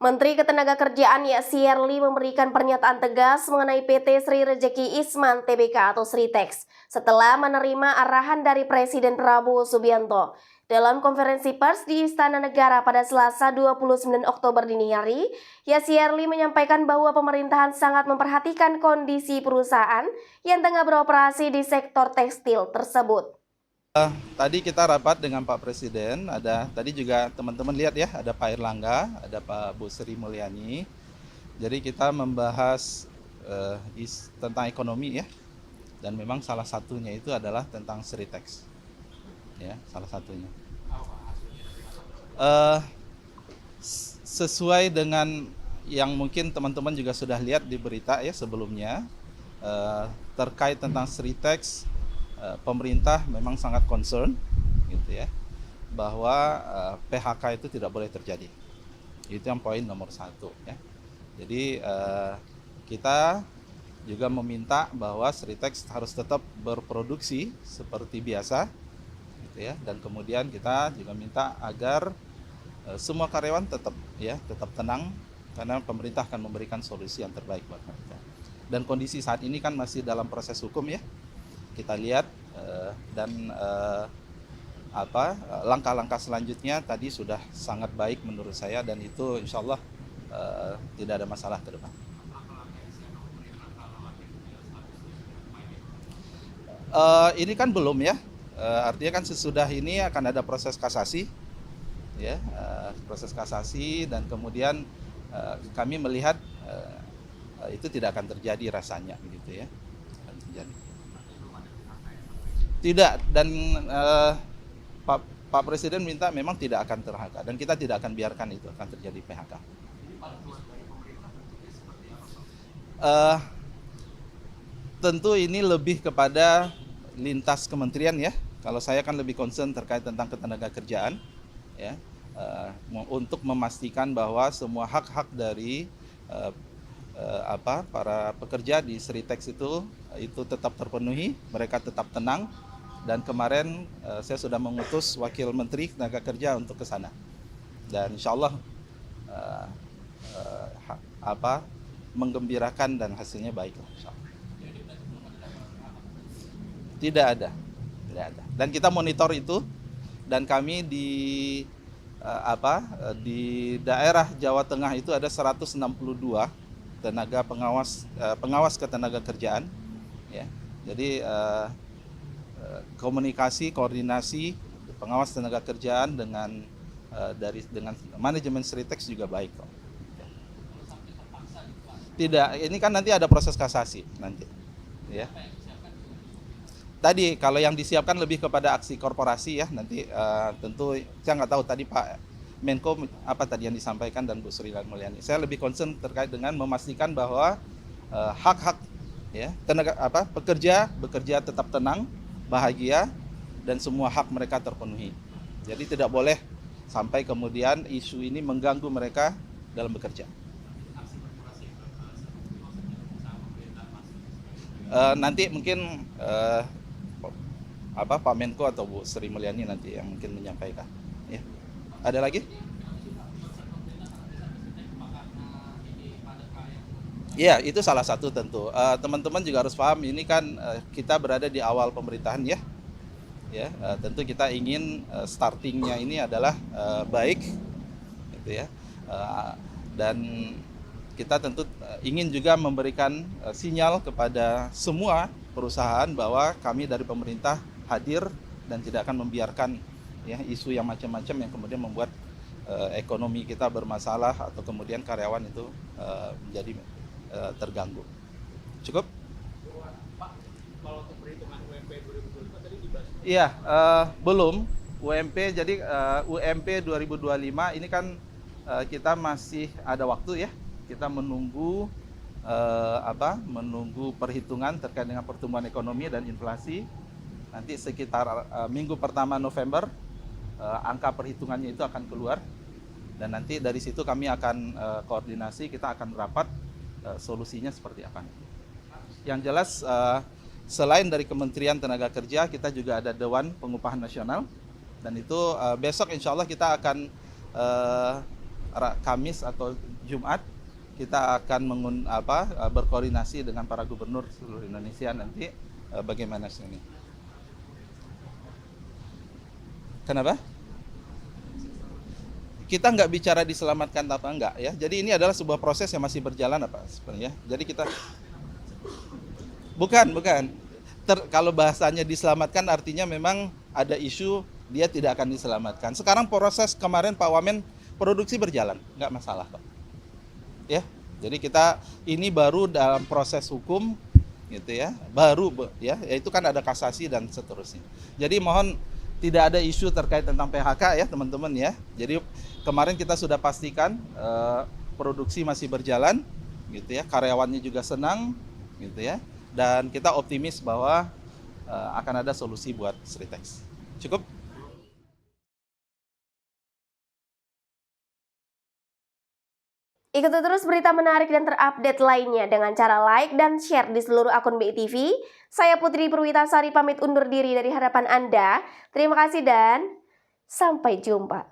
Menteri Ketenagakerjaan Yasirli memberikan pernyataan tegas mengenai PT Sri Rejeki Isman Tbk atau Sritex setelah menerima arahan dari Presiden Prabowo Subianto. Dalam konferensi pers di Istana Negara pada Selasa 29 Oktober dini hari, Yasirli menyampaikan bahwa pemerintahan sangat memperhatikan kondisi perusahaan yang tengah beroperasi di sektor tekstil tersebut. Tadi kita rapat dengan Pak Presiden, tadi juga teman-teman lihat ya, ada Pak Erlangga, ada Pak Bu Sri Mulyani. Jadi kita membahas tentang ekonomi ya, dan memang salah satunya itu adalah tentang Sritex, ya salah satunya. Sesuai dengan yang mungkin teman-teman juga sudah lihat di berita ya sebelumnya, terkait tentang Sritex. Pemerintah memang sangat concern gitu ya, bahwa PHK itu tidak boleh terjadi. Itu yang poin nomor 1 ya. Jadi kita juga meminta bahwa Sritex harus tetap berproduksi seperti biasa gitu ya, dan kemudian kita juga minta agar semua karyawan tetap tenang, karena pemerintah akan memberikan solusi yang terbaik buat mereka. Dan kondisi saat ini kan masih dalam proses hukum ya. Kita lihat dan langkah-langkah selanjutnya tadi sudah sangat baik menurut saya, dan itu insya Allah tidak ada masalah ke depan. Ini kan belum ya, artinya kan sesudah ini akan ada proses kasasi ya, proses kasasi, dan kemudian kami melihat itu tidak akan terjadi rasanya begitu ya, akan terjadi. Tidak, dan Pak Presiden minta memang tidak akan ter-PHK, dan kita tidak akan biarkan itu akan terjadi PHK. Tentu ini lebih kepada lintas kementerian ya. Kalau saya kan lebih concern terkait tentang ketenagakerjaan ya, untuk memastikan bahwa semua hak-hak dari para pekerja di Sritex itu tetap terpenuhi, mereka tetap tenang. Dan kemarin saya sudah mengutus Wakil Menteri Tenaga Kerja untuk ke sana, dan insya Allah menggembirakan dan hasilnya baik. Tidak ada. Dan kita monitor itu, dan kami di daerah Jawa Tengah itu ada 162 tenaga pengawas ketenagakerjaan ya. Jadi koordinasi pengawas tenaga kerjaan dengan manajemen Sritex juga baik kok. Tidak, ini kan nanti ada proses kasasi nanti ya. Tadi kalau yang disiapkan lebih kepada aksi korporasi ya, nanti tentu saya nggak tahu tadi Pak Menko apa tadi yang disampaikan dan Bu Sri Mulyani. Saya lebih concern terkait dengan memastikan bahwa hak-hak ya pekerja bekerja tetap tenang, bahagia, dan semua hak mereka terpenuhi. Jadi tidak boleh sampai kemudian isu ini mengganggu mereka dalam bekerja. Nanti mungkin Pak Menko atau Bu Sri Mulyani nanti yang mungkin menyampaikan. Ya. Ada lagi? Iya, itu salah satu tentu. Teman-teman juga harus paham, ini kan kita berada di awal pemerintahan ya. Tentu kita ingin startingnya ini adalah baik, gitu ya. Dan kita tentu ingin juga memberikan sinyal kepada semua perusahaan bahwa kami dari pemerintah hadir dan tidak akan membiarkan ya isu yang macam-macam yang kemudian membuat ekonomi kita bermasalah atau kemudian karyawan itu menjadi terganggu. Cukup? Pak, kalau untuk perhitungan UMP 2025 tadi dibahas? Iya, belum. UMP, jadi UMP 2025 ini kan kita masih ada waktu ya. Kita menunggu menunggu perhitungan terkait dengan pertumbuhan ekonomi dan inflasi. Nanti sekitar minggu pertama November angka perhitungannya itu akan keluar, dan nanti dari situ kami akan koordinasi, kita akan rapat solusinya seperti apa. Yang jelas selain dari Kementerian Tenaga Kerja, kita juga ada Dewan Pengupahan Nasional, dan itu besok insya Allah kita akan Kamis atau Jumat kita akan berkoordinasi dengan para gubernur seluruh Indonesia nanti bagaimana ini. Kenapa? Kita nggak bicara diselamatkan apa enggak ya. Jadi ini adalah sebuah proses yang masih berjalan apa sebenarnya. Jadi kita bukan. Kalau bahasanya diselamatkan artinya memang ada isu dia tidak akan diselamatkan. Sekarang proses kemarin Pak Wamen produksi berjalan, nggak masalah kok. Ya, jadi kita ini baru dalam proses hukum, gitu ya, itu kan ada kasasi dan seterusnya. Jadi mohon tidak ada isu terkait tentang PHK ya teman-teman ya. Jadi kemarin kita sudah pastikan produksi masih berjalan, gitu ya, karyawannya juga senang, gitu ya, dan kita optimis bahwa akan ada solusi buat Sritex. Cukup? Ikuti terus berita menarik dan terupdate lainnya dengan cara like dan share di seluruh akun BI TV. Saya Putri Purwitasari pamit undur diri dari hadapan Anda. Terima kasih dan sampai jumpa.